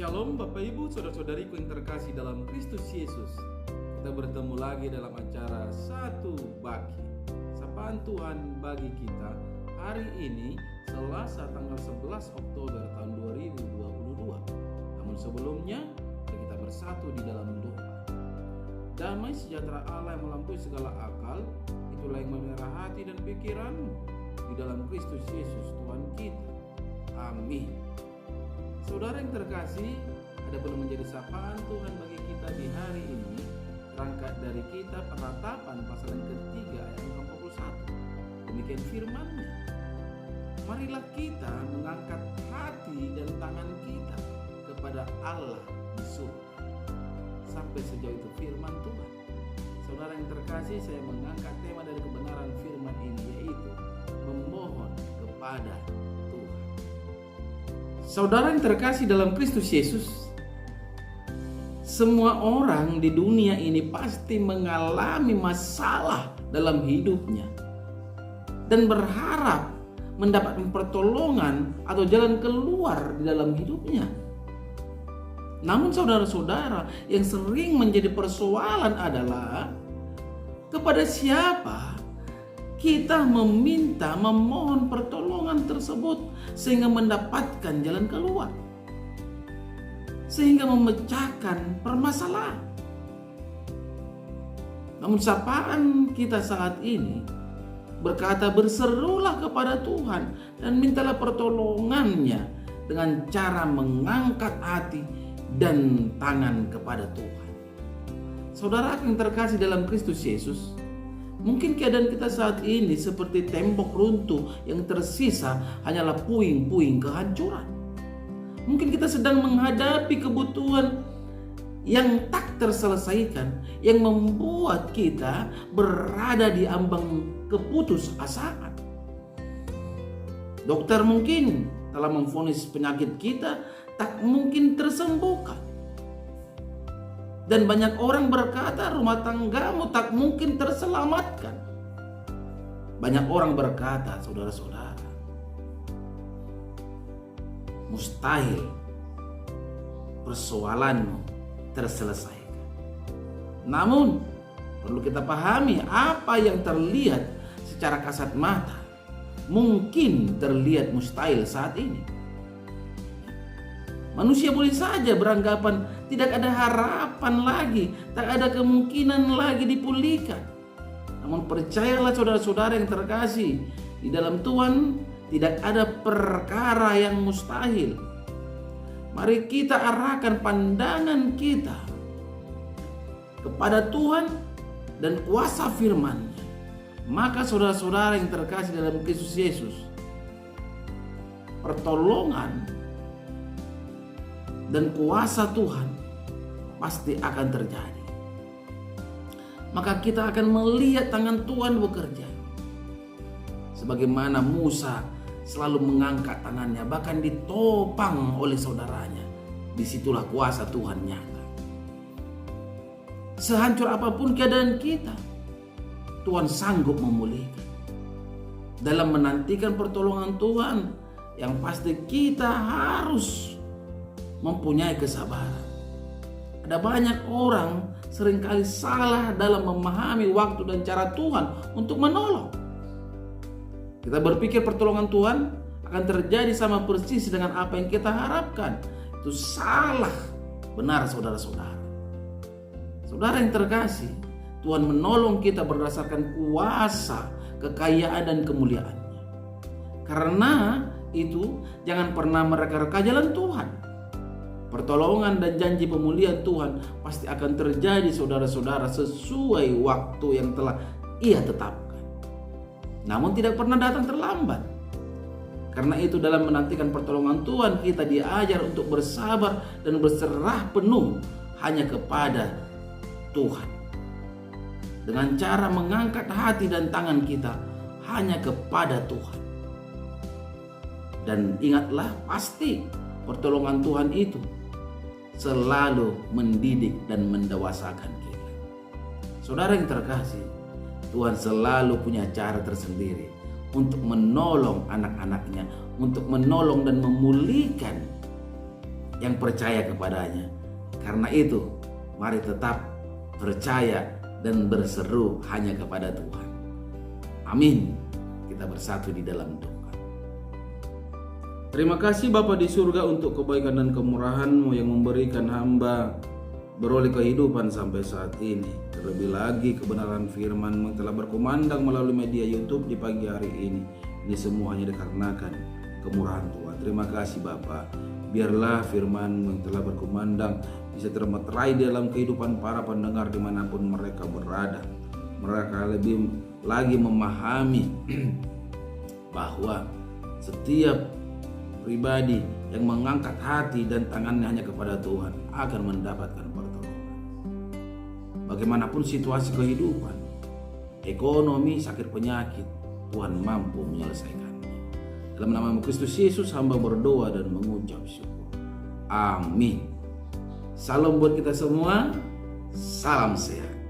Shalom Bapak Ibu, Saudara-saudariku yang terkasih dalam Kristus Yesus. Kita bertemu lagi dalam acara Satu Bagi. Sapaan Tuhan bagi kita hari ini Selasa tanggal 11 Oktober tahun 2022. Namun sebelumnya kita bersatu di dalam doa. Damai sejahtera Allah yang melampaui segala akal, itulah yang memelihara hati dan pikiranmu di dalam Kristus Yesus Tuhan kita. Amin. Saudara yang terkasih, ada belum menjadi sapaan Tuhan bagi kita di hari ini, terangkat dari kitab Penatapan pasal yang ketiga ayat 41. Demikian firman-Nya. Marilah kita mengangkat hati dan tangan kita kepada Allah di surga. Sampai sejauh itu firman Tuhan. Saudara yang terkasih, saya mengangkat tema dari kebenaran firman ini, yaitu memohon kepada Tuhan. Saudara yang terkasih dalam Kristus Yesus, semua orang di dunia ini pasti mengalami masalah dalam hidupnya dan berharap mendapatkan pertolongan atau jalan keluar di dalam hidupnya. Namun saudara-saudara, yang sering menjadi persoalan adalah kepada siapa kita memohon pertolongan tersebut sehingga mendapatkan jalan keluar, sehingga memecahkan permasalahan. Namun sapaan kita saat ini berkata, berserulah kepada Tuhan dan mintalah pertolongannya dengan cara mengangkat hati dan tangan kepada Tuhan. Saudara yang terkasih dalam Kristus Yesus, mungkin keadaan kita saat ini seperti tembok runtuh yang tersisa hanyalah puing-puing kehancuran. Mungkin kita sedang menghadapi kebutuhan yang tak terselesaikan, yang membuat kita berada di ambang keputusasaan. Dokter mungkin telah memvonis penyakit kita tak mungkin tersembuhkan. Dan banyak orang berkata rumah tanggamu tak mungkin terselamatkan. Banyak orang berkata, saudara-saudara, mustahil persoalanmu terselesaikan. Namun perlu kita pahami, apa yang terlihat secara kasat mata mungkin terlihat mustahil saat ini. Manusia boleh saja beranggapan tidak ada harapan lagi, tak ada kemungkinan lagi dipulihkan. Namun percayalah saudara-saudara yang terkasih, di dalam Tuhan tidak ada perkara yang mustahil. Mari kita arahkan pandangan kita kepada Tuhan dan kuasa firman-Nya. Maka saudara-saudara yang terkasih dalam Kristus Yesus, pertolongan dan kuasa Tuhan pasti akan terjadi. Maka kita akan melihat tangan Tuhan bekerja. Sebagaimana Musa selalu mengangkat tangannya, bahkan ditopang oleh saudaranya. Disitulah kuasa Tuhan nyata. Sehancur apapun keadaan kita, Tuhan sanggup memulihkan. Dalam menantikan pertolongan Tuhan, yang pasti kita harus mempunyai kesabaran. Ada banyak orang seringkali salah dalam memahami waktu dan cara Tuhan untuk menolong. Kita berpikir pertolongan Tuhan akan terjadi sama persis dengan apa yang kita harapkan. Itu salah benar saudara-saudara. Saudara yang terkasih, Tuhan menolong kita berdasarkan kuasa, kekayaan dan kemuliaan-Nya. Karena itu jangan pernah mereka-reka jalan Tuhan. Pertolongan dan janji pemulihan Tuhan pasti akan terjadi saudara-saudara sesuai waktu yang telah Ia tetapkan. Namun tidak pernah datang terlambat. Karena itu dalam menantikan pertolongan Tuhan, kita diajar untuk bersabar dan berserah penuh hanya kepada Tuhan. Dengan cara mengangkat hati dan tangan kita hanya kepada Tuhan. Dan ingatlah, pasti pertolongan Tuhan itu selalu mendidik dan mendewasakan kita. Saudara yang terkasih, Tuhan selalu punya cara tersendiri untuk menolong anak-anaknya, untuk menolong dan memulihkan yang percaya kepadanya. Karena itu, mari tetap percaya dan berseru hanya kepada Tuhan. Amin. Kita bersatu di dalam doa. Terima kasih Bapa di surga untuk kebaikan dan kemurahan-Mu yang memberikan hamba beroleh kehidupan sampai saat ini. Terlebih lagi kebenaran firman-Mu telah berkumandang melalui media YouTube di pagi hari ini. Ini semua hanya dikarenakan kemurahan Tuhan. Terima kasih Bapa. Biarlah firman-Mu yang telah berkumandang bisa termeterai dalam kehidupan para pendengar dimanapun mereka berada. Mereka lebih lagi memahami bahwa setiap pribadi yang mengangkat hati dan tangannya hanya kepada Tuhan akan mendapatkan pertolongan. Bagaimanapun situasi kehidupan, ekonomi, sakit penyakit, Tuhan mampu menyelesaikannya. Dalam nama Kristus Yesus hamba berdoa dan mengucap syukur. Amin. Salam buat kita semua. Salam sehat.